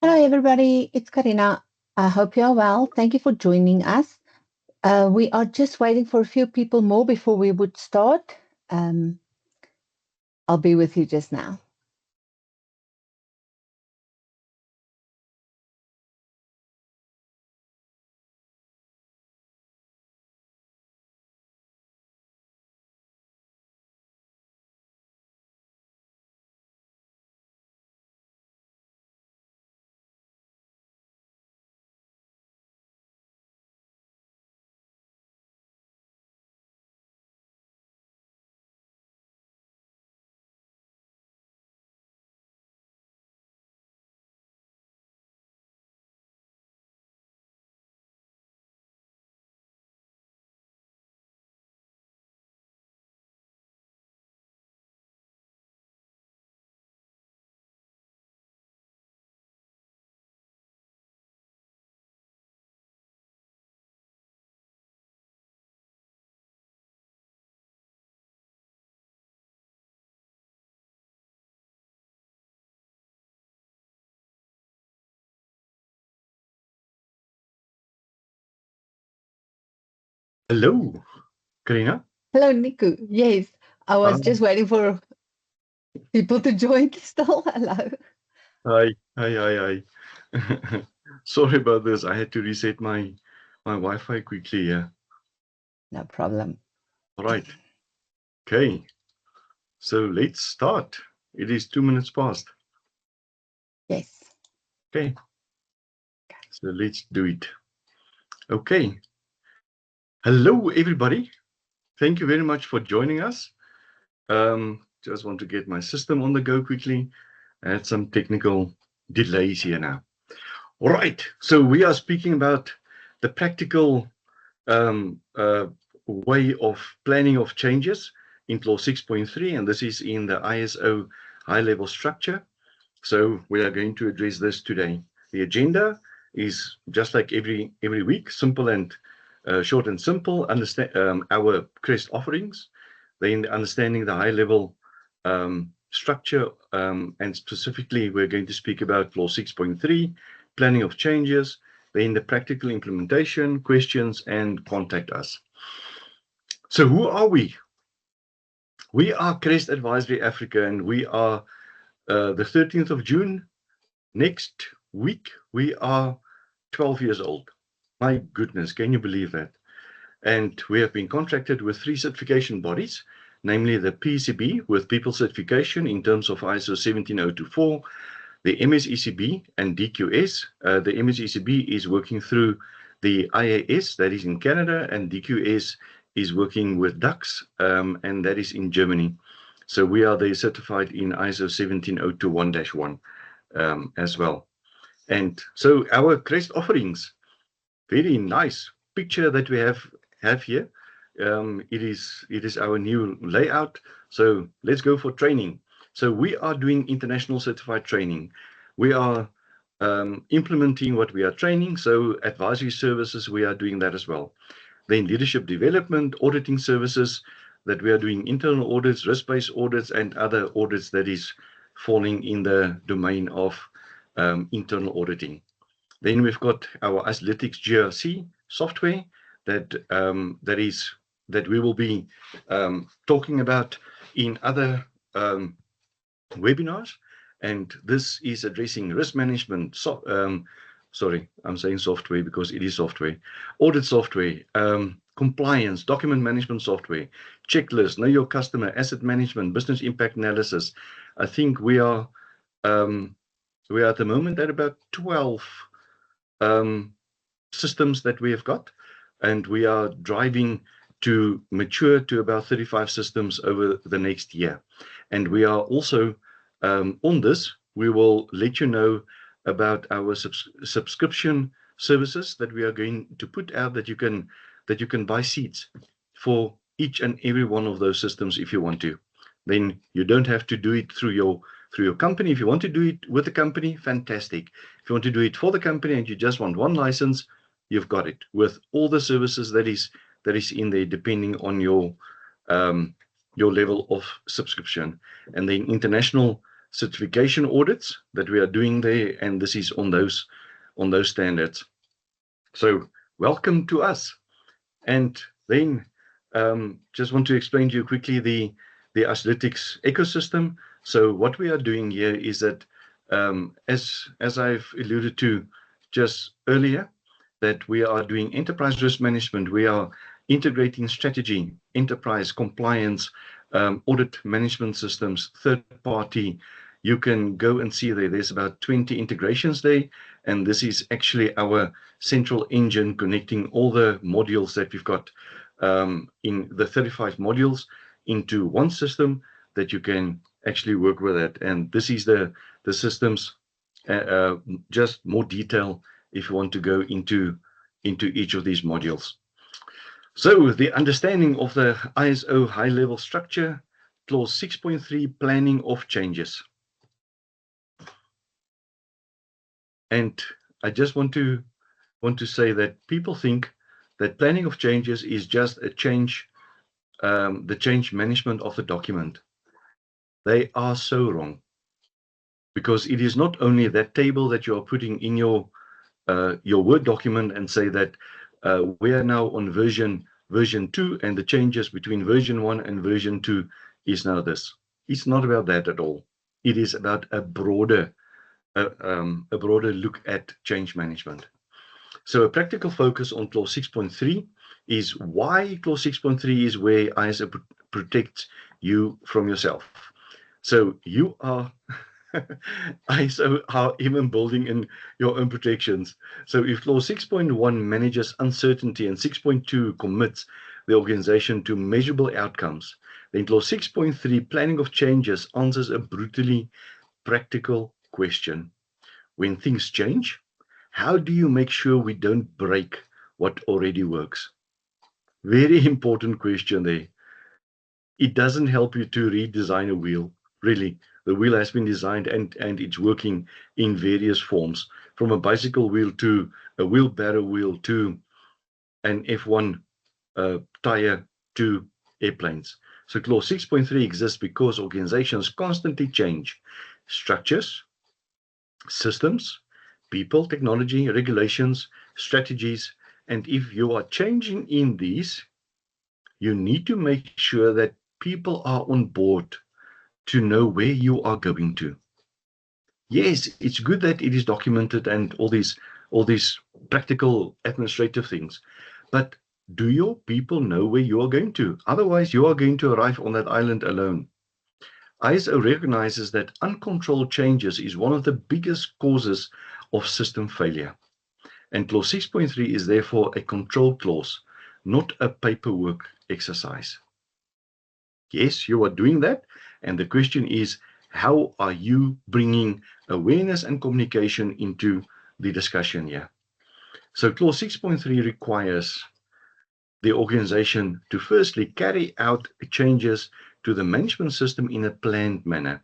Hello, everybody. It's Karina. I hope you are well. Thank you for joining us. We are just waiting for a few people more before we would start. Um, I'll be with you just now. Hello, Karina. Hello, Niku. Yes, I was Ah, just waiting for people to join still. Hello. hi, hi. Sorry about this. I had to reset my Wi-Fi quickly. Yeah. No problem. All right. Okay. So let's start. It is 2 minutes past. Yes. Okay. So let's do it. Okay. Hello, everybody. Thank you very much for joining us. Just want to get my system on the go quickly. I had some technical delays here now. All right. So we are speaking about the practical way of planning of changes in clause 6.3, and this is in the ISO high level structure. So we are going to address this today. The agenda is just like every week, simple and short and simple. Understand our CREST offerings, then understanding the high level structure, and specifically we're going to speak about clause 6.3, planning of changes, then the practical implementation, questions, and contact us. So who are we? We are CREST Advisory Africa, and we are the 13th of June. Next week, we are 12 years old. My goodness, can you believe that? And we have been contracted with 3 certification bodies, namely the PCB with people certification in terms of ISO 17024, the MSECB and DQS. The MSECB is working through the IAS, that is in Canada, and DQS is working with DAX, and that is in Germany. So we are the certified in ISO 17021-1 as well. And so our CREST offerings, very nice picture that we have here. It is our new layout. So let's go for training. So we are doing international certified training. We are implementing what we are training. So advisory services, we are doing that as well. Then leadership development, auditing services that we are doing internal audits, risk-based audits, and other audits that is falling in the domain of internal auditing. Then we've got our Analytics GRC software that we will be talking about in other webinars, and this is addressing risk management. Sorry, I'm saying software because it is software, audit software, compliance, document management software, checklist, know your customer, asset management, business impact analysis. I think we are at the moment at about 12 um, systems that we have got, and we are driving to mature to about 35 systems over the next year. And we are also on this, we will let you know about our subscription services that we are going to put out, that you can buy seats for each and every one of those systems if you want to. Then you don't have to do it through your company. If you want to do it with the company, fantastic. If you want to do it for the company and you just want one license, you've got it with all the services that is in there, depending on your level of subscription. And then international certification audits that we are doing there, and this is on those standards. So welcome to us. And then just want to explain to you quickly the Isolytics ecosystem. So what we are doing here is that, as I've alluded to just earlier, that we are doing enterprise risk management. We are integrating strategy, enterprise compliance, audit management systems, third party. You can go and see there's about 20 integrations there. And this is actually our central engine connecting all the modules that we've got in the 35 modules into one system that you can actually work with it. And this is the systems, just more detail if you want to go into each of these modules. So the understanding of the ISO high-level structure, clause 6.3, planning of changes. And I just want to say that people think that planning of changes is just a change, the change management of the document. They are so wrong, because it is not only that table that you are putting in your Word document and say that we are now on version 2, and the changes between version 1 and version 2 is now this. It's not about that at all. It is about a broader look at change management. So a practical focus on clause 6.3 is why clause 6.3 is where ISO protects you from yourself. So you are ISO are even building in your own protections. So if clause 6.1 manages uncertainty and 6.2 commits the organization to measurable outcomes, then clause 6.3 planning of changes answers a brutally practical question. When things change, how do you make sure we don't break what already works? Very important question there. It doesn't help you to redesign a wheel, really. The wheel has been designed and it's working in various forms, from a bicycle wheel to a wheelbarrow wheel to an F1 tire to airplanes. So clause 6.3 exists because organizations constantly change structures, systems, people, technology, regulations, strategies, and if you are changing in these, you need to make sure that people are on board to know where you are going to. Yes, it's good that it is documented and all these practical administrative things, but do your people know where you are going to? Otherwise, you are going to arrive on that island alone. ISO recognizes that uncontrolled changes is one of the biggest causes of system failure. And clause 6.3 is therefore a control clause, not a paperwork exercise. Yes, you are doing that. And the question is, how are you bringing awareness and communication into the discussion here? So clause 6.3 requires the organization to firstly carry out changes to the management system in a planned manner,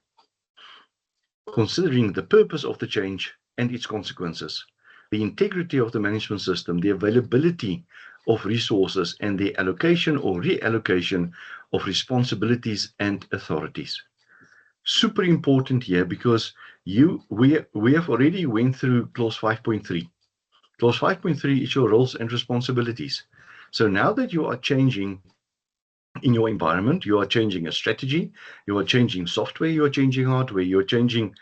considering the purpose of the change and its consequences, the integrity of the management system, the availability of resources, and the allocation or reallocation of responsibilities and authorities. Super important here, because we have already went through clause 5.3. Clause 5.3 is your roles and responsibilities. So now that you are changing in your environment, you are changing a strategy, you are changing software, you are changing hardware, you are changing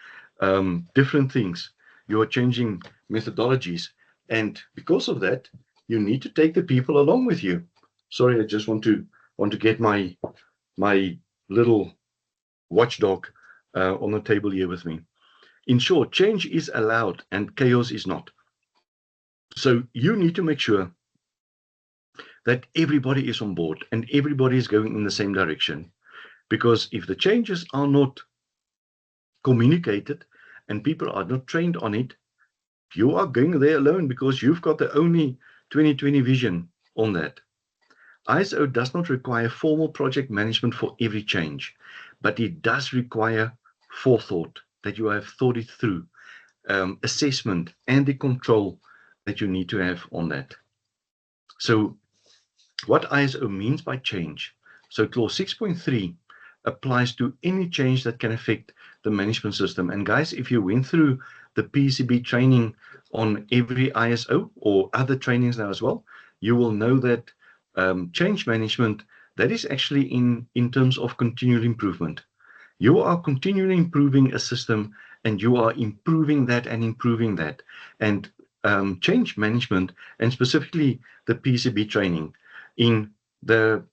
different things, you are changing methodologies, and because of that, you need to take the people along with you. Sorry, I just want to get my little watchdog on the table here with me. In short, change is allowed and chaos is not. So you need to make sure that everybody is on board and everybody is going in the same direction. Because if the changes are not communicated and people are not trained on it, you are going there alone because you've got the only 2020 vision on that. ISO does not require formal project management for every change, but it does require forethought, that you have thought it through, assessment, and the control that you need to have on that. So what ISO means by change. So clause 6.3 applies to any change that can affect the management system. And guys, if you went through the PCB training on every ISO or other trainings now as well, you will know that change management, that is actually in terms of continual improvement. You are continually improving a system, and you are improving that and improving that. And change management, and specifically the PCB training in the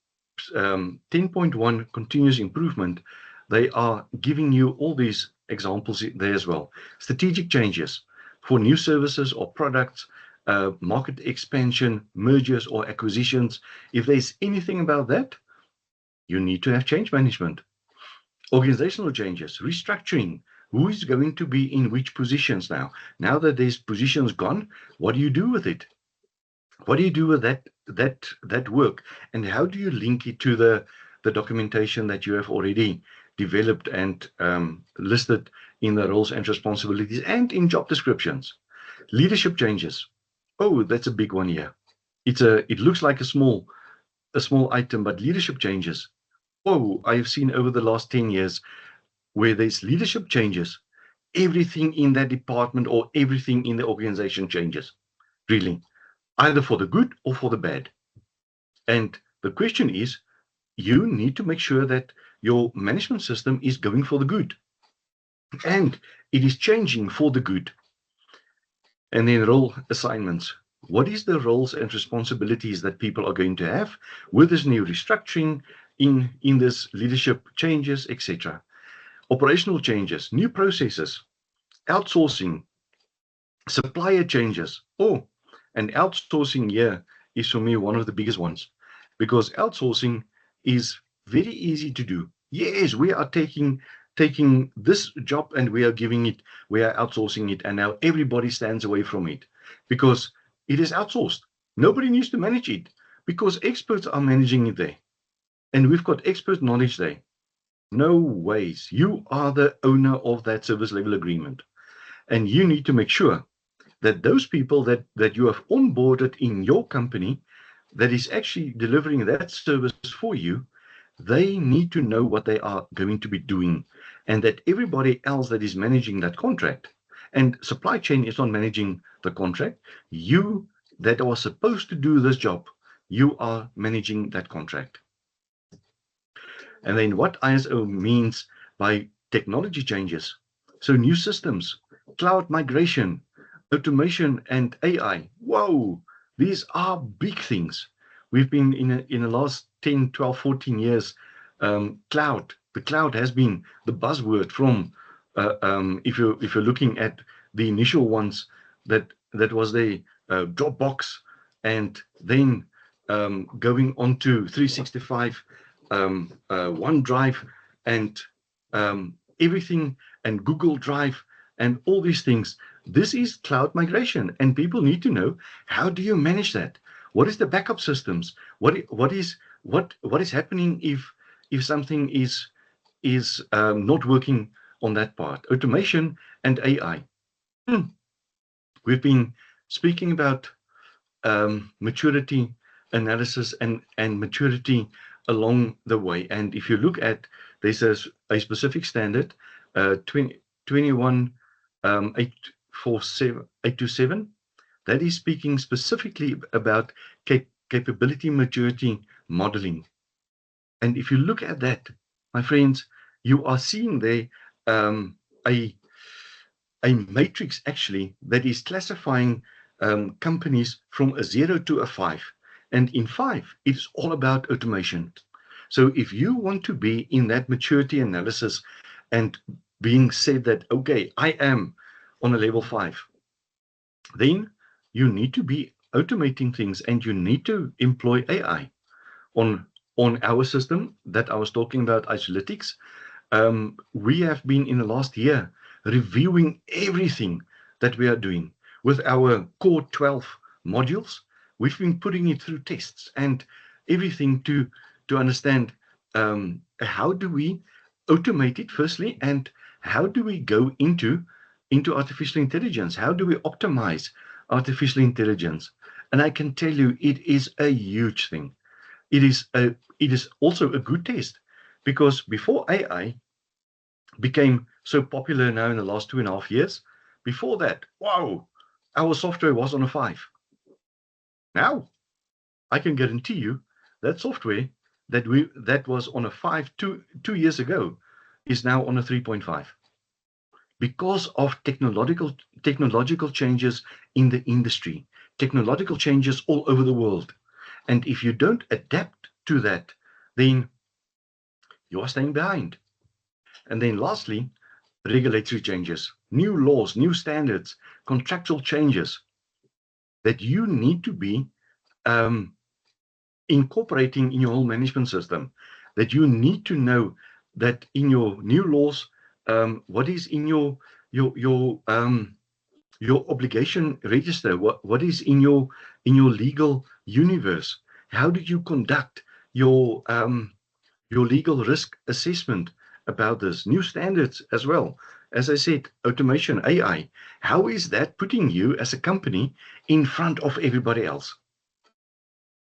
10.1 continuous improvement, they are giving you all these examples there as well. Strategic changes for new services or products, market expansion, mergers or acquisitions. If there's anything about that, you need to have change management. Organizational changes, restructuring. Who is going to be in which positions now? Now that there's positions gone, what do you do with it? What do you do with that work? And how do you link it to the documentation that you have already developed and listed in the roles and responsibilities and in job descriptions? Leadership changes. Oh, that's a big one here. It looks like a small item, but leadership changes. Oh, I have seen over the last 10 years where there's leadership changes, everything in that department or everything in the organization changes, really, either for the good or for the bad. And the question is, you need to make sure that your management system is going for the good and it is changing for the good. And then role assignments. What is the roles and responsibilities that people are going to have with this new restructuring, in this leadership changes, etc. Operational changes, new processes, outsourcing, supplier changes. Oh, and outsourcing here is for me one of the biggest ones, because outsourcing is very easy to do. Yes, we are taking this job and we are outsourcing it, and now everybody stands away from it because it is outsourced. Nobody needs to manage it because experts are managing it there. And we've got expert knowledge there. No ways. You are the owner of that service level agreement. And you need to make sure that those people that you have onboarded in your company that is actually delivering that service for you, they need to know what they are going to be doing, and that everybody else that is managing that contract, and supply chain is not managing the contract, you that are supposed to do this job, you are managing that contract. And then what ISO means by technology changes. So new systems, cloud migration, automation, and AI. Whoa, these are big things. We've been in the last 10, 12, 14 years, cloud. The cloud has been the buzzword from, if you're looking at the initial ones, that was the Dropbox, and then going on to 365, OneDrive, and everything, and Google Drive, and all these things. This is cloud migration, and people need to know, how do you manage that? What is the backup systems? What is happening if something is not working on that part? Automation and AI. We've been speaking about maturity analysis and maturity along the way. And if you look at, there's a specific standard, 21827, that is speaking specifically about capability maturity modeling. And if you look at that, my friends, you are seeing there a matrix actually that is classifying companies from a 0 to a 5. And in 5, it's all about automation. So if you want to be in that maturity analysis and being said that, okay, I am on a level 5, then you need to be automating things, and you need to employ AI on our system that I was talking about, Isolytics. We have been in the last year reviewing everything that we are doing with our core 12 modules. We've been putting it through tests and everything to understand how do we automate it firstly, and how do we go into artificial intelligence? How do we optimize artificial intelligence? And I can tell you, it is a huge thing. It is also a good test, Because before AI became so popular now in the last 2.5 years, before that, wow, our software was on a 5. Now, I can guarantee you that software that was on a 5 two years ago is now on a 3.5 because of technological changes in the industry, technological changes all over the world. And if you don't adapt to that, then you are staying behind. And then lastly, regulatory changes, new laws, new standards, contractual changes that you need to be incorporating in your whole management system, that you need to know that in your new laws, what is in your obligation register, what is in your legal universe, how do you conduct your legal risk assessment about this, new standards as well. As I said, automation, AI, how is that putting you as a company in front of everybody else?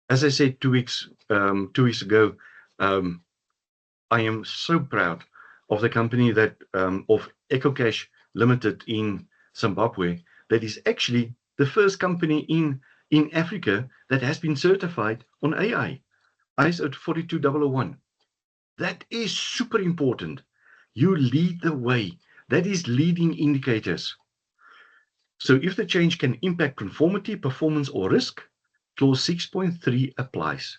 As I said 2 weeks ago, I am so proud of the company that of EcoCash Limited in Zimbabwe, that is actually the first company in Africa that has been certified on AI, ISO 42001. That is super important. You lead the way. That is leading indicators. So if the change can impact conformity, performance, or risk, clause 6.3 applies.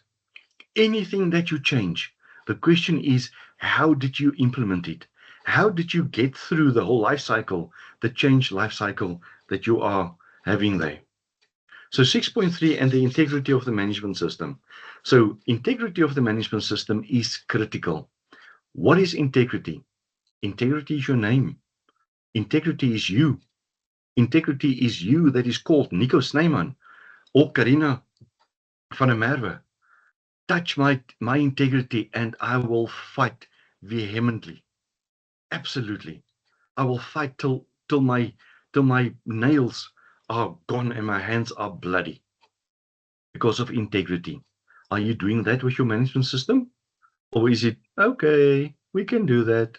Anything that you change, the question is, how did you implement it? How did you get through the whole life cycle, the change life cycle that you are having there? So 6.3 and the integrity of the management system. So integrity of the management system is critical. What is integrity? Integrity is your name. Integrity is you. Integrity is you that is called Nico Snyman or Karina van der Merwe. Touch my integrity and I will fight vehemently. Absolutely. I will fight till my nails are gone and my hands are bloody because of integrity. Are you doing that with your management system? Or is it, okay, we can do that.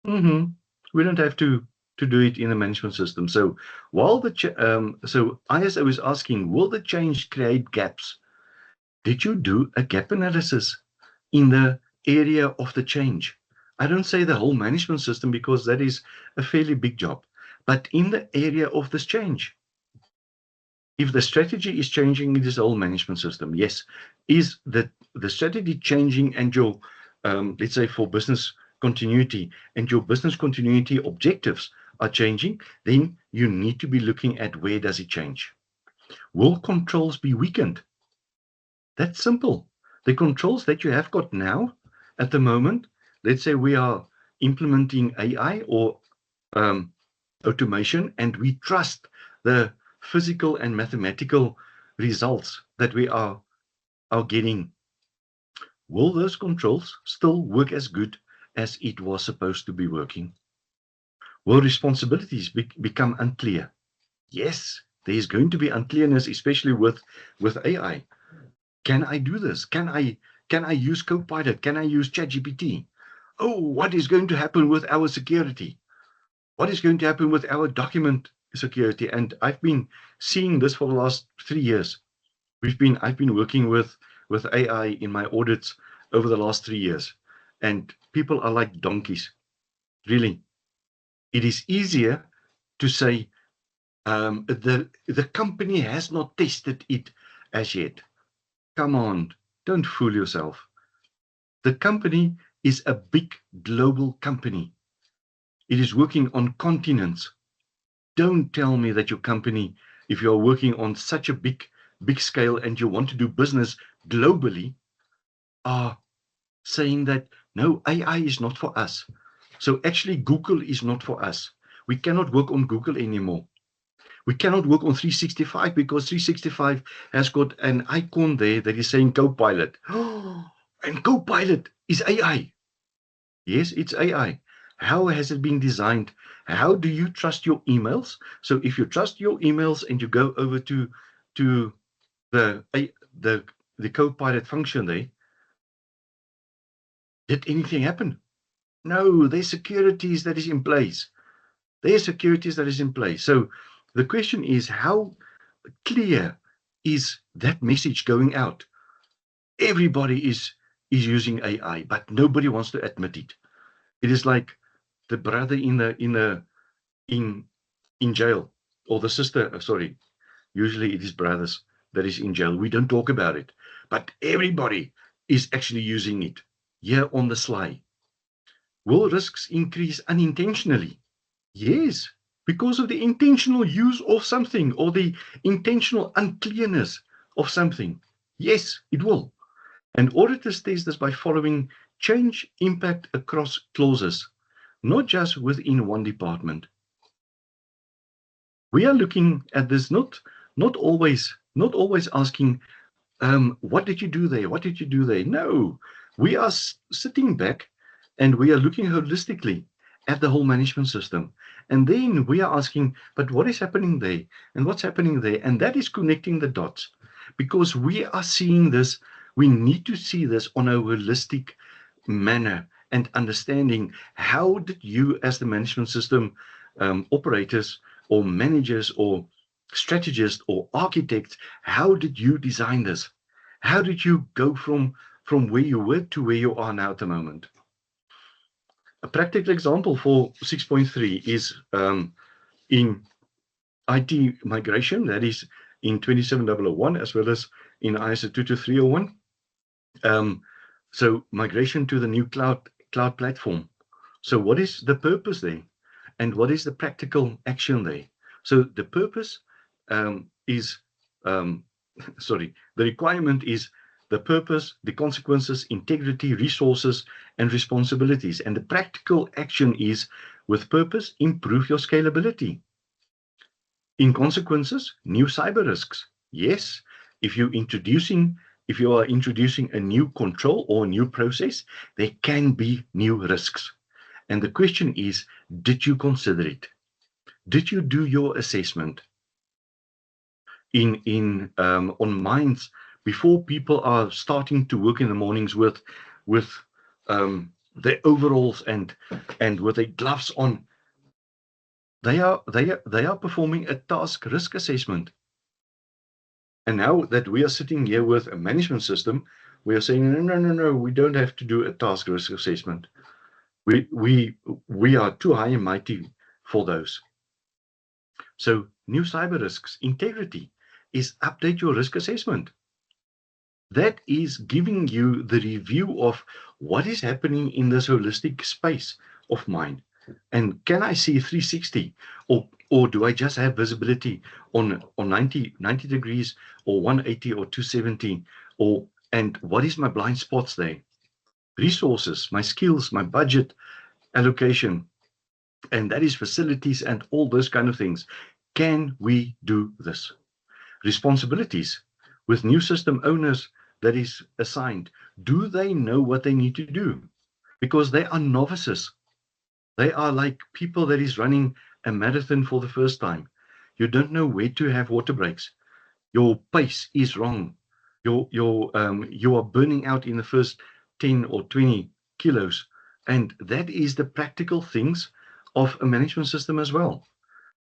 We don't have to do it in the management system. So while so ISO is asking, will the change create gaps? Did you do a gap analysis in the area of the change? I don't say the whole management system because that is a fairly big job, but in the area of this change. If the strategy is changing in this whole management system, yes. Is the strategy changing and your, let's say for business continuity, and your business continuity objectives are changing, then you need to be looking at where does it change. Will controls be weakened? That's simple. The controls that you have got now at the moment, let's say we are implementing AI or automation, and we trust the physical and mathematical results that we are getting. Will those controls still work as good as it was supposed to be working? Will responsibilities become unclear? Yes, there is going to be unclearness, especially with AI. Can I do this? Can I use Copilot? Can I use ChatGPT? Oh, what is going to happen with our security? What is going to happen with our document security? And I've been seeing this for the last 3 years. I've been working with AI in my audits over the last 3 years, and people are like donkeys. Really, it is easier to say the company has not tested it as yet. Come on, don't fool yourself. The company is a big global company. It is working on continents. Don't tell me that your company, if you're working on such a big scale and you want to do business globally, are saying that, no, AI is not for us. So actually Google is not for us. We cannot work on Google anymore. We cannot work on 365 because 365 has got an icon there that is saying Copilot. And Copilot is AI. Yes, it's AI. How has it been designed? How do you trust your emails? So if you trust your emails and you go over to the Copilot function there, Did anything happen? No, there's securities that is in place. There's securities that is in place. So the question is, how clear is that message going out? Everybody is using AI, but nobody wants to admit it. It is like the brother in jail, or the sister, sorry. Usually it is brothers that is in jail. We don't talk about it, but everybody is actually using it here on the sly. Will risks increase unintentionally? Yes, because of the intentional use of something or the intentional unclearness of something. Yes, it will. And auditors test this by following change impact across clauses, not just within one department. We are looking at this not always asking, what did you do there? What did you do there? No, we are sitting back and we are looking holistically at the whole management system. And then we are asking, but what is happening there? And what's happening there? And that is connecting the dots, because we are seeing this. We need to see this on a holistic manner and understanding, how did you as the management system operators or managers or strategists or architects, how did you design this? How did you go from where you were to where you are now at the moment? A practical example for 6.3 is in IT migration, that is in 27001, as well as in ISO 22301. So migration to the new cloud platform. So what is the purpose there? And what is the practical action there? So the purpose is, sorry, the requirement is the purpose, the consequences, integrity, resources, and responsibilities. And the practical action is, with purpose, improve your scalability. In consequences, new cyber risks. Yes, if you are introducing a new control or a new process, there can be new risks. And the question is, did you consider it? Did you do your assessment on mines before people are starting to work in the mornings with their overalls and with their gloves on? They are performing a task risk assessment. And now that we are sitting here with a management system, we are saying, no, we don't have to do a task risk assessment. We are too high and mighty for those. So new cyber risks, integrity is update your risk assessment. That is giving you the review of what is happening in this holistic space of mine. And can I see 360, or do I just have visibility on 90 degrees or 180 or 270, and what is my blind spots there? Resources, my skills, my budget allocation, and that is facilities and all those kind of things. Can we do this? Responsibilities with new system owners that is assigned. Do they know what they need to do? Because they are novices. They are like people that is running a marathon for the first time. You don't know where to have water breaks. Your pace is wrong. You are burning out in the first 10 or 20 kilos. And that is the practical things of a management system as well.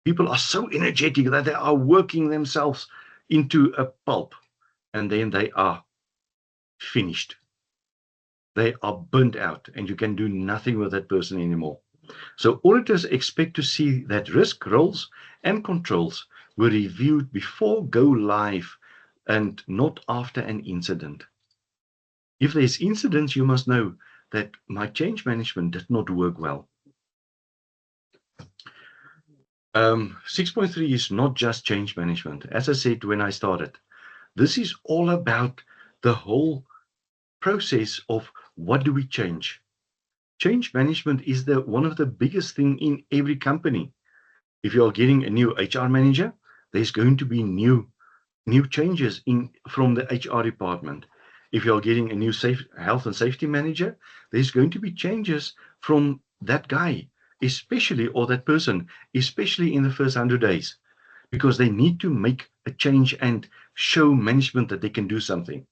People are so energetic that they are working themselves into a pulp, and then they are finished. They are burnt out, and you can do nothing with that person anymore. So auditors expect to see that risk roles and controls were reviewed before go live and not after an incident. If there's incidents, you must know that my change management did not work well. 6.3 is not just change management. As I said when I started, this is all about the whole process of what do we change. Change management is one of the biggest thing in every company. If you are getting a new HR manager, there's going to be new changes from the HR department. If you are getting a new health and safety manager, there's going to be changes from that guy, especially, or that person, especially in the first 100 days, because they need to make a change and show management that they can do something.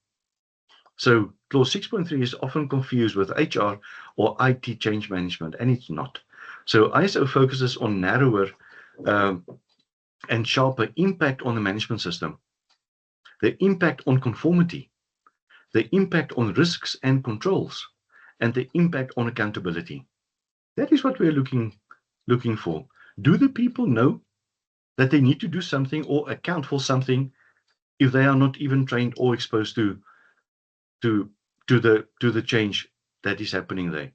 So clause 6.3 is often confused with HR or IT change management, and it's not. So ISO focuses on narrower and sharper impact on the management system, the impact on conformity, the impact on risks and controls, and the impact on accountability. That is what we're looking for. Do the people know that they need to do something or account for something if they are not even trained or exposed to the change that is happening there?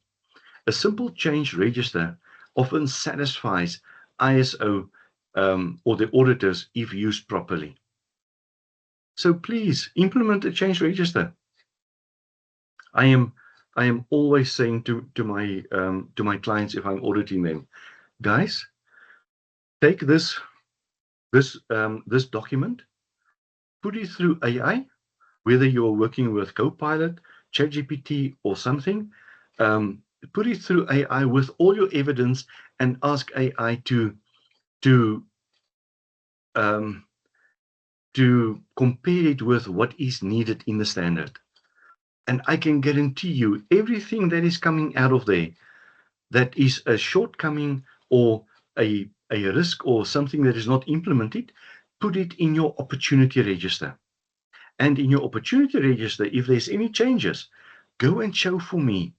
A simple change register often satisfies ISO or the auditors if used properly. So please implement a change register. I am always saying to my clients if I'm auditing them, guys, take this document, put it through AI, whether you're working with Copilot, ChatGPT, or something. Put it through AI with all your evidence and ask AI to compare it with what is needed in the standard. And I can guarantee you everything that is coming out of there that is a shortcoming or a risk or something that is not implemented, put it in your opportunity register. And in your opportunity register, if there's any changes, go and show for me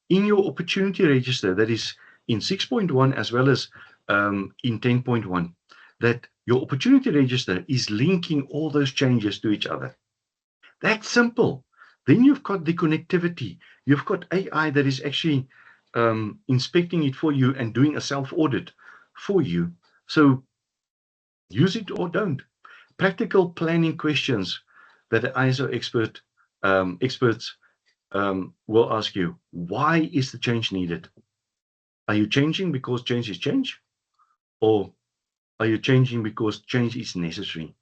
in your opportunity register that is in 6.1 as well as in 10.1, that your opportunity register is linking all those changes to each other. That's simple. Then you've got the connectivity. You've got AI that is actually inspecting it for you and doing a self-audit for you. So use it or don't. Practical planning questions that the ISO experts will ask you. Why is the change needed? Are you changing because change is change? Or are you changing because change is necessary?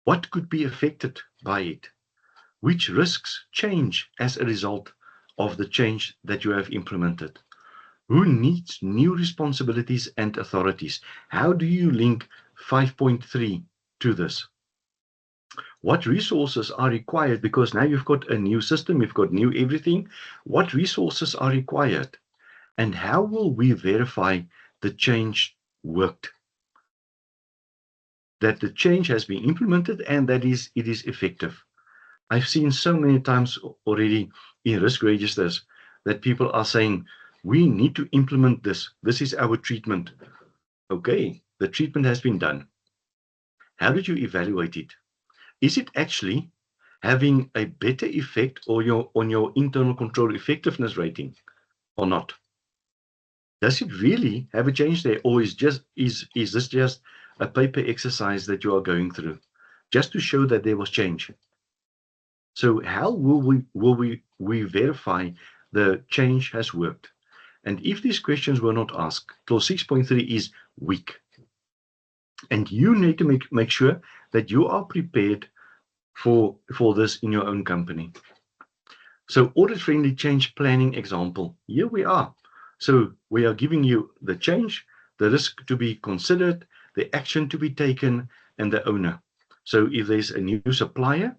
What could be affected by it? Which risks change as a result of the change that you have implemented? Who needs new responsibilities and authorities? How do you link 5.3 to this? What resources are required? Because now you've got a new system, you've got new everything. What resources are required? And how will we verify the change worked? That the change has been implemented and that it is effective. I've seen so many times already in risk registers that people are saying, we need to implement this. This is our treatment. Okay, the treatment has been done. How did you evaluate it? Is it actually having a better effect on your internal control effectiveness rating or not? Does it really have a change there, or is this just a paper exercise that you are going through just to show that there was change? So how will we verify the change has worked? And if these questions were not asked, clause 6.3 is weak. And you need to make sure that you are prepared for this in your own company. So audit-friendly change planning example. Here we are. So we are giving you the change, the risk to be considered, the action to be taken, and the owner. So if there's a new supplier,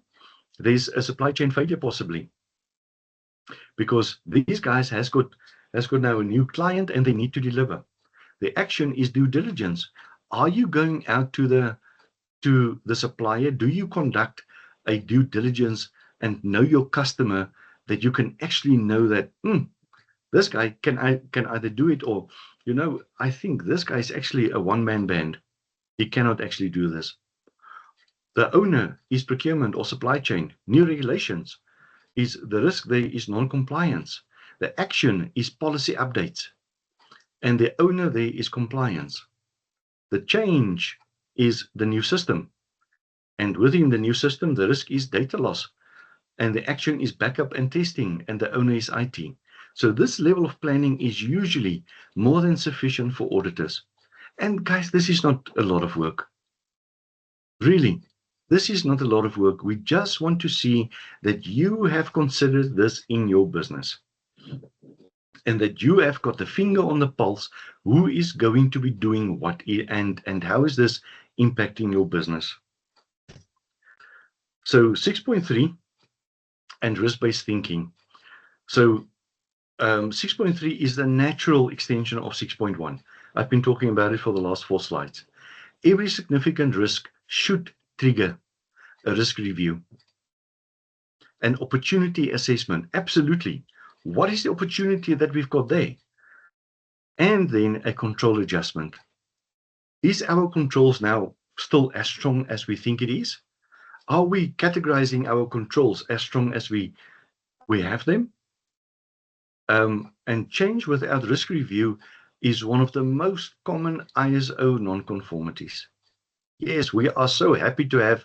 there's a supply chain failure possibly, because these guys has got now a new client and they need to deliver. The action is due diligence. Are you going out to the supplier? Do you conduct a due diligence and know your customer, that you can actually know that this guy can either do it, or I think this guy is actually a one-man band. He cannot actually do this. The owner is procurement or supply chain. New regulations is the risk there is non-compliance. The action is policy updates. And the owner there is compliance. The change is the new system. And within the new system, the risk is data loss. And the action is backup and testing. And the owner is IT. So this level of planning is usually more than sufficient for auditors. And guys, this is not a lot of work. Really, this is not a lot of work. We just want to see that you have considered this in your business, and that you have got the finger on the pulse. Who is going to be doing what, and how is this impacting your business? So 6.3 and risk-based thinking. So 6.3 is the natural extension of 6.1. I've been talking about it for the last 4 slides. Every significant risk should trigger a risk review. An opportunity assessment, absolutely. What is the opportunity that we've got there? And then a control adjustment. Is our controls now still as strong as we think it is? Are we categorizing our controls as strong as we have them? And change without risk review is one of the most common ISO non-conformities. Yes, we are so happy to have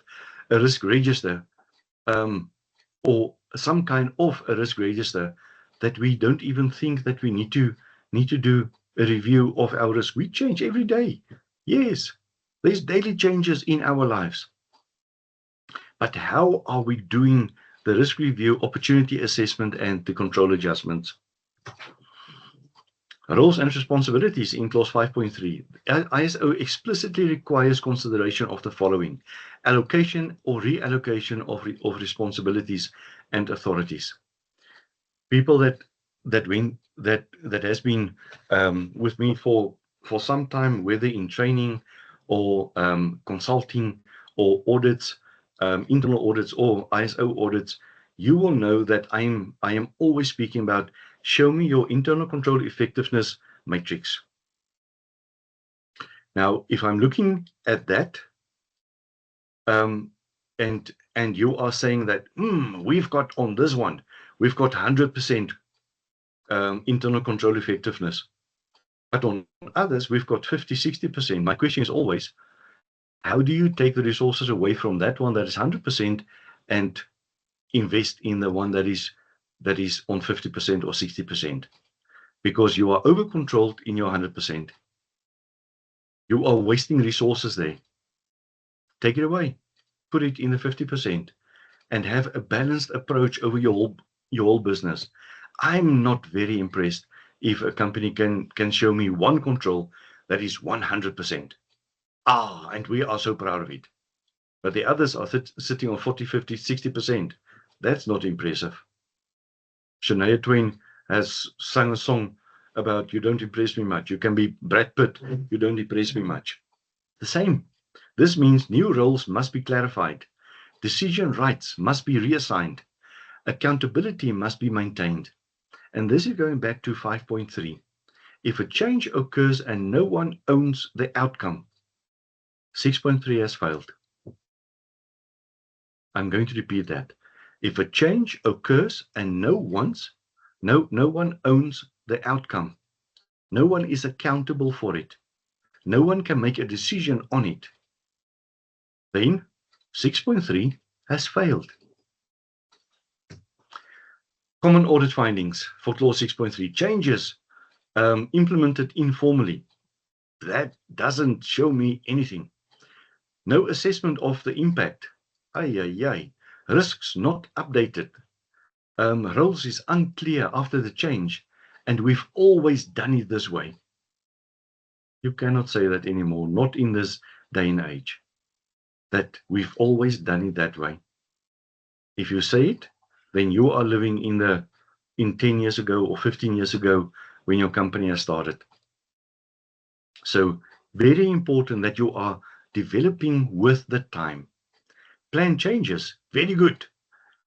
a risk register or some kind of a risk register that we don't even think that we need to do a review of our risk. We change every day. Yes, there's daily changes in our lives. But how are we doing the risk review, opportunity assessment, and the control adjustments? Roles and responsibilities in clause 5.3. ISO explicitly requires consideration of the following: allocation or reallocation of responsibilities and authorities. People that has been with me for some time, whether in training or consulting or audits, internal audits or ISO audits, you will know that I am always speaking about show me your internal control effectiveness matrix. Now, if I'm looking at that, and you are saying that we've got on this one, we've got 100% internal control effectiveness, but on others we've got 50-60%. My question is always, how do you take the resources away from that one that is 100% and invest in the one that is on 50% or 60%? Because you are over controlled in your 100%. You are wasting resources there. Take it away, put it in the 50%, and have a balanced approach over your whole business. I'm not very impressed if a company can show me one control that is 100%. And we are so proud of it. But the others are sitting on 40, 50, 60%. That's not impressive. Shania Twain has sung a song about you don't impress me much. You can be Brad Pitt, you don't impress me much. The same. This means new roles must be clarified. Decision rights must be reassigned. Accountability must be maintained. And this is going back to 5.3. If a change occurs and no one owns the outcome, 6.3 has failed. I'm going to repeat that. If a change occurs and no one owns the outcome, no one is accountable for it, no one can make a decision on it, then 6.3 has failed. Common audit findings for clause 6.3. Changes implemented informally. That doesn't show me anything. No assessment of the impact. Risks not updated. Roles is unclear after the change, and we've always done it this way. You cannot say that anymore, not in this day and age, that we've always done it that way. If you say it, then you are living in 10 years ago or 15 years ago when your company has started. So very important that you are developing with the time. Plan changes, very good.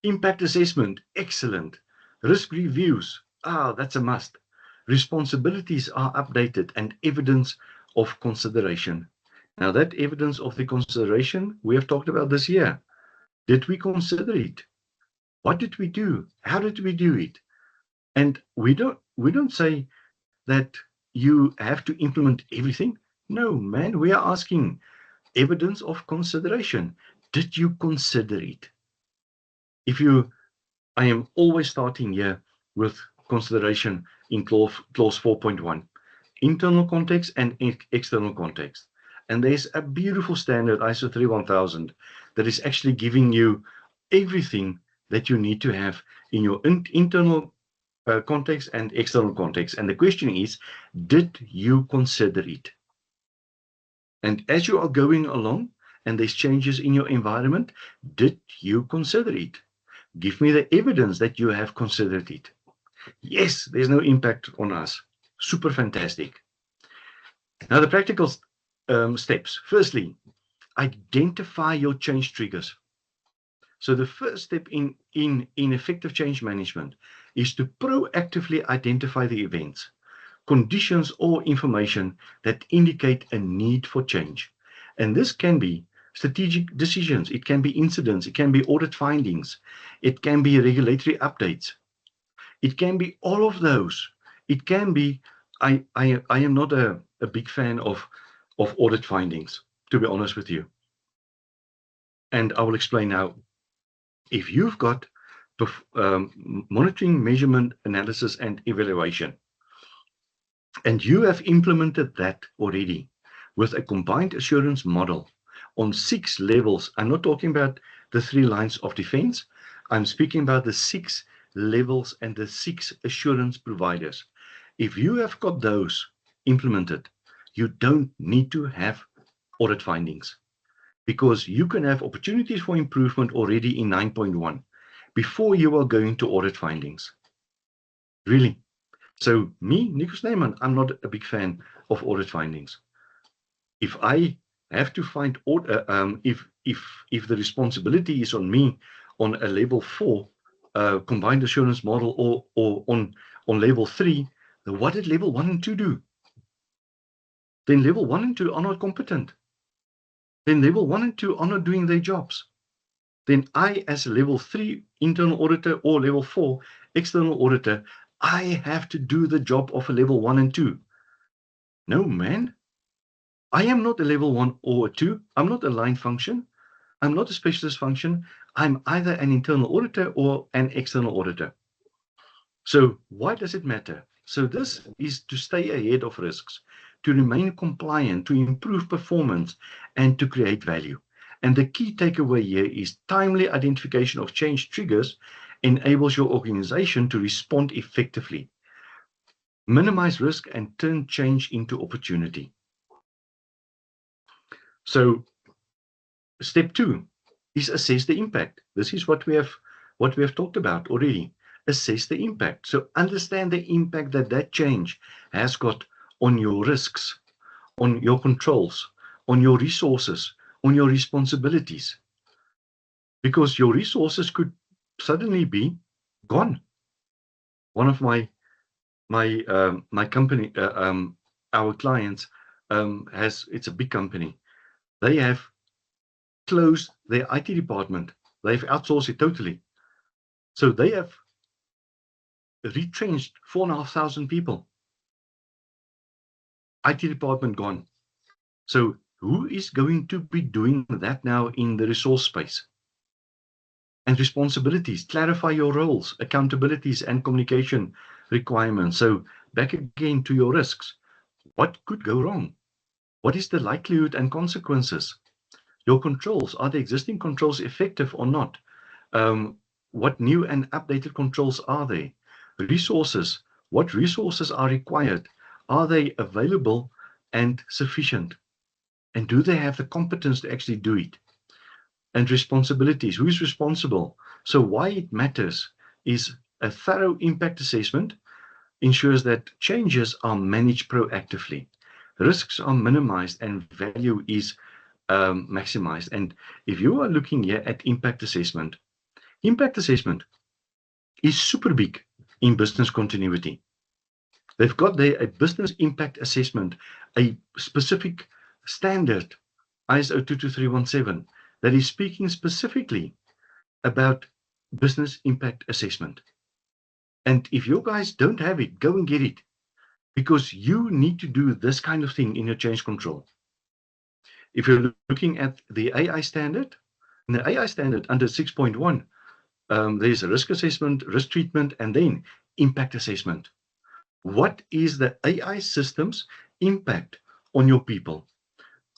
Impact assessment, excellent. Risk reviews, that's a must. Responsibilities are updated and evidence of consideration. Now that evidence of the consideration, we have talked about this year. Did we consider it? What did we do? How did we do it? And we don't say that you have to implement everything. No, man, we are asking evidence of consideration. Did you consider it? I am always starting here with consideration in clause 4.1, internal context and external context. And there's a beautiful standard, ISO 31000, that is actually giving you everything that you need to have in your internal context and external context. And the question is, did you consider it? And as you are going along and there's changes in your environment, did you consider it? Give me the evidence that you have considered it. Yes, there's no impact on us. Super fantastic. Now, the practical steps. Firstly, identify your change triggers. So the first step in effective change management is to proactively identify the events, conditions, or information that indicate a need for change. And this can be strategic decisions, it can be incidents, it can be audit findings, it can be regulatory updates, it can be all of those. It can be, I am not a big fan of audit findings, to be honest with you. And I will explain now. If you've got monitoring, measurement, analysis, and evaluation, and you have implemented that already with a combined assurance model on 6 levels, I'm not talking about the 3 lines of defense, I'm speaking about the 6 levels and the 6 assurance providers. If you have got those implemented, you don't need to have audit findings, because you can have opportunities for improvement already in 9.1 before you are going to audit findings. Really. So me, Nico Snyman, I'm not a big fan of audit findings. If I have to find, if the responsibility is on me on a level 4 combined assurance model, or on level 3, then what did level 1 and 2 do? Then level 1 and 2 are not competent. Then level 1 and 2 are not doing their jobs. Then I, as a level 3 internal auditor or level 4 external auditor, I have to do the job of a level 1 and 2. No, man. I am not a level 1 or a 2. I'm not a line function. I'm not a specialist function. I'm either an internal auditor or an external auditor. So why does it matter? So this is to stay ahead of risks, to remain compliant, to improve performance, and to create value. And the key takeaway here is timely identification of change triggers enables your organization to respond effectively, minimize risk, and turn change into opportunity. So step 2 is assess the impact. This is what we have talked about already. Assess the impact. So understand the impact that change has got on your risks, on your controls, on your resources, on your responsibilities. Because your resources could suddenly be gone. One of my company, our clients, it's a big company. They have closed their IT department. They've outsourced it totally. So they have retrenched 4,500 people. IT department gone. So who is going to be doing that now in the resource space? And responsibilities, clarify your roles, accountabilities, and communication requirements. So back again to your risks. What could go wrong? What is the likelihood and consequences? Your controls, are the existing controls effective or not? What new and updated controls are there? Resources, what resources are required? Are they available and sufficient? And do they have the competence to actually do it? And responsibilities, who is responsible? So why it matters is a thorough impact assessment ensures that changes are managed proactively, risks are minimized, and value is maximized. And if you are looking here at impact assessment is super big in business continuity. They've got there a business impact assessment, a specific standard, ISO 22317, that is speaking specifically about business impact assessment. And if you guys don't have it, go and get it, because you need to do this kind of thing in your change control. If you're looking at the AI standard, in the AI standard under 6.1, there's a risk assessment, risk treatment, and then impact assessment. What is the AI system's impact on your people,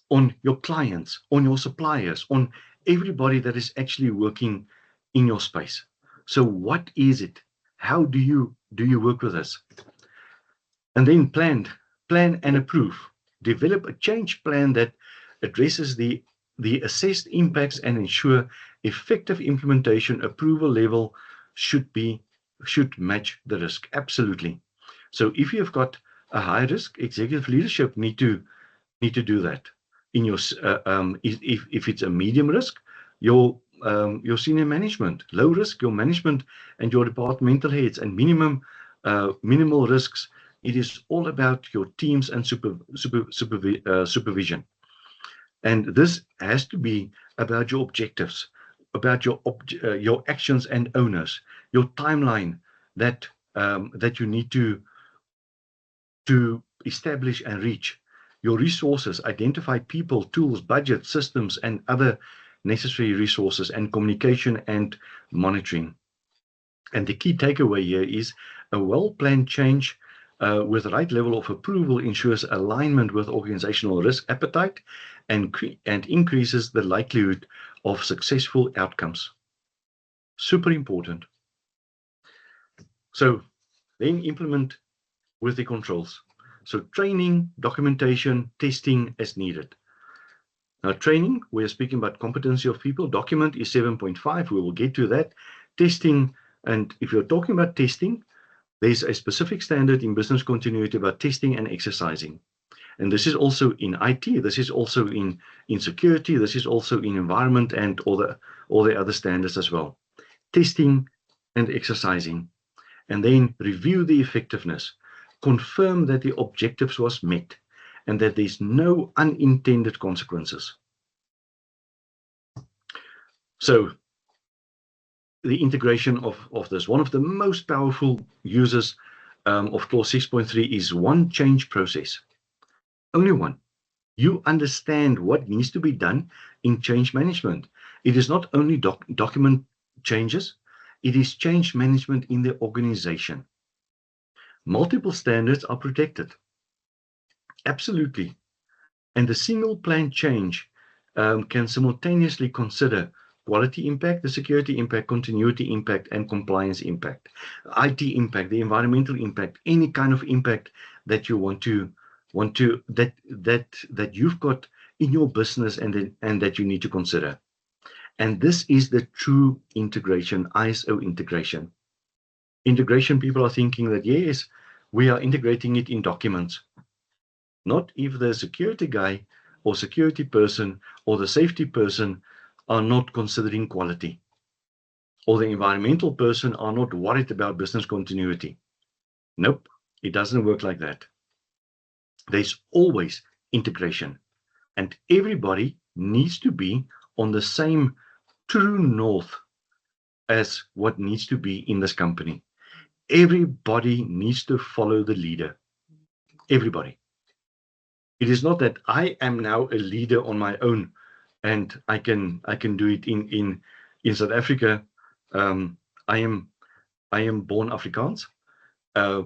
on your clients, on your suppliers, on everybody that is actually working in your space? So what is it? How do you work with this? And then plan and approve. Develop a change plan that addresses the the assessed impacts and ensure effective implementation. Approval level should match the risk. Absolutely. So if you've got a high risk, executive leadership need to do that. In your if it's a medium risk, your senior management. Low risk, your management and your departmental heads. And minimal risks, it is all about your teams and supervision. And this has to be about your objectives, about your actions and owners, your timeline that you need to establish and reach, your resources, identify people, tools, budget, systems, and other necessary resources, and communication and monitoring. And the key takeaway here is a well-planned change with the right level of approval ensures alignment with organizational risk appetite and increases the likelihood of successful outcomes. Super important. So then implement with the controls. So training, documentation, testing as needed. Now training, we're speaking about competency of people. Document is 7.5. We will get to that. Testing, and if you're talking about testing, there's a specific standard in business continuity about testing and exercising. And this is also in IT, this is also in security, this is also in environment and all the other standards as well. Testing and exercising. And then review the effectiveness. Confirm that the objectives was met and that there's no unintended consequences. So the integration of this. One of the most powerful uses of clause 6.3 is one change process. Only one. You understand what needs to be done in change management. It is not only document changes, it is change management in the organization. Multiple standards are protected. Absolutely. And the single plan change can simultaneously consider quality impact, the security impact, continuity impact, and compliance impact, IT impact, the environmental impact, any kind of impact that you want to that you've got in your business and that you need to consider. And this is the true integration, ISO integration. Integration, people are thinking that yes, we are integrating it in documents. Not if the security guy or security person or the safety person are not considering quality, or the environmental person are not worried about business continuity. Nope, it doesn't work like that. There's always integration, and everybody needs to be on the same true north as what needs to be in this company. Everybody needs to follow the leader. Everybody. It is not that I am now a leader on my own and I can do it in South Africa. I am born Afrikaans,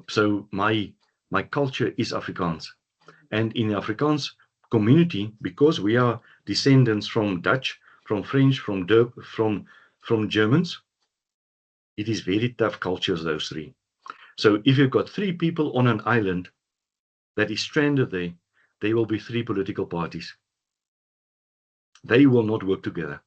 so my culture is Afrikaans, and in the Afrikaans community, because we are descendants from Dutch, from French, from Germans, it is very tough cultures, those three. So if you've got three people on an island that is stranded there will be three political parties. They will not work together.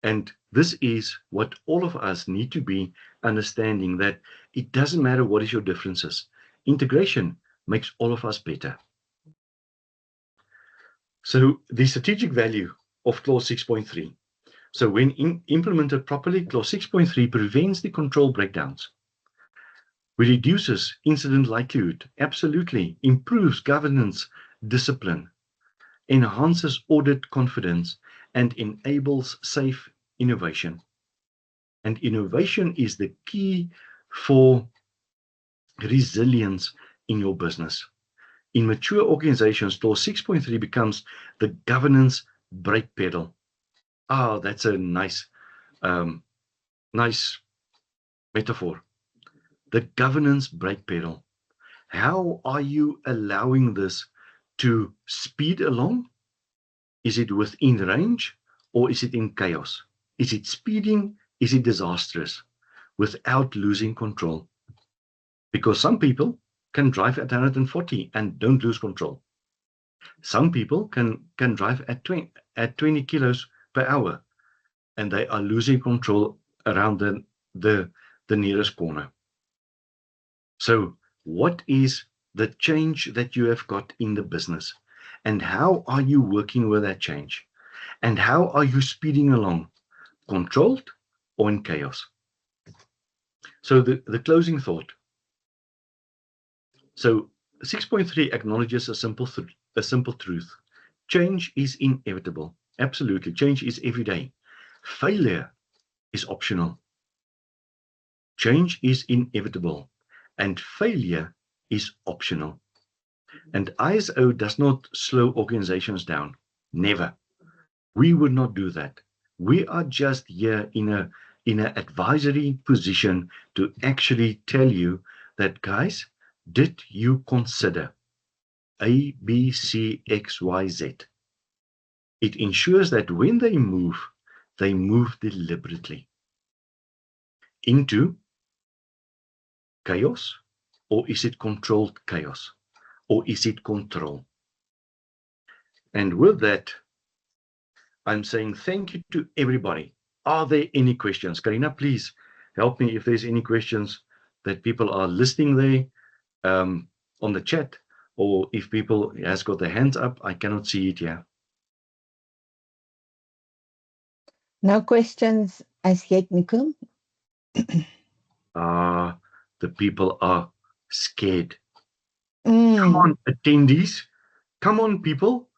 And this is what all of us need to be understanding, that it doesn't matter what is your differences. Integration makes all of us better. So the strategic value of clause 6.3. So when implemented properly, clause 6.3 prevents the control breakdowns. Reduces incident likelihood, absolutely, improves governance discipline, enhances audit confidence, and enables safe innovation. And innovation is the key for resilience in your business. In mature organizations, clause 6.3 becomes the governance brake pedal. Ah, that's a nice metaphor. The governance brake pedal. How are you allowing this to speed along? Is it within range or is it in chaos? Is it speeding? Is it disastrous? Without losing control. Because some people can drive at 140 and don't lose control. Some people can drive at at 20 kilos per hour, and they are losing control around the nearest corner. So what is the change that you have got in the business? And how are you working with that change? And how are you speeding along? Controlled or in chaos? So the closing thought. So 6.3 acknowledges a simple truth. Change is inevitable. Absolutely. Change is every day. Failure is optional. Change is inevitable, and failure is optional. And ISO does not slow organizations down. Never. We would not do that. We are just here in an advisory position to actually tell you that, guys, did you consider A, B, C, X, Y, Z? It ensures that when they move deliberately into chaos, or is it controlled chaos, or is it control? And with that, I'm saying thank you to everybody. Are there any questions? Karina, please help me if there's any questions that people are listening there on the chat, or if people has got their hands up, I cannot see it here. No questions as yet, Nico. The people are scared. Come on, attendees. Come on, people.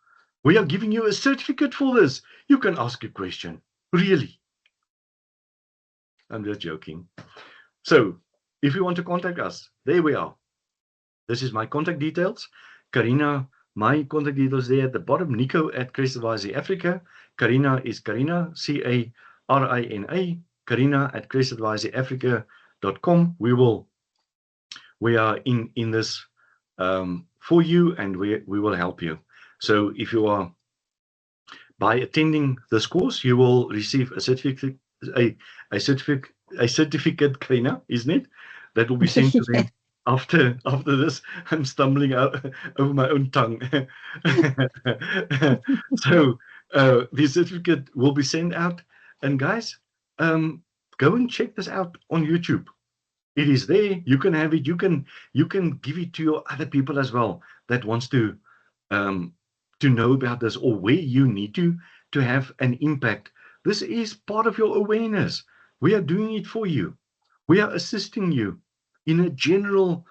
We are giving you a certificate for this. You can ask a question. Really. I'm just joking. So if you want to contact us, there we are. This is my contact details. Karina, my contact details there at the bottom. Nico at Crest Advisory Africa. Karina is Karina, C-A-R-I-N-A. Karina at crestadvisoryafrica.com. We are in this for you, and we will help you. So if you are, by attending this course, you will receive a certificate, a certificate, Karina, isn't it? That will be sent to them after this. I'm stumbling out over my own tongue. So the certificate will be sent out, and guys, go and check this out on YouTube. It is there. You can have it. You can give it to your other people as well that wants to know about this, or where you need to have an impact. This is part of your awareness. We are doing it for you. We are assisting you in a general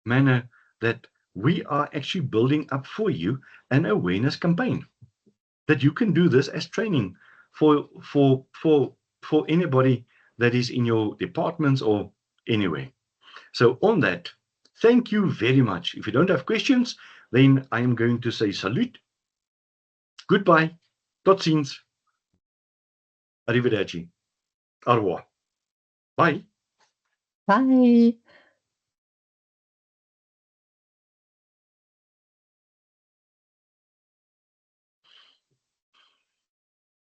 manner, that we are actually building up for you an awareness campaign, that you can do this as training for anybody that is in your departments or anywhere. So on that, thank you very much. If you don't have questions, then I am going to say salute, goodbye, tot ziens, arrivederci, au revoir, bye. Bye.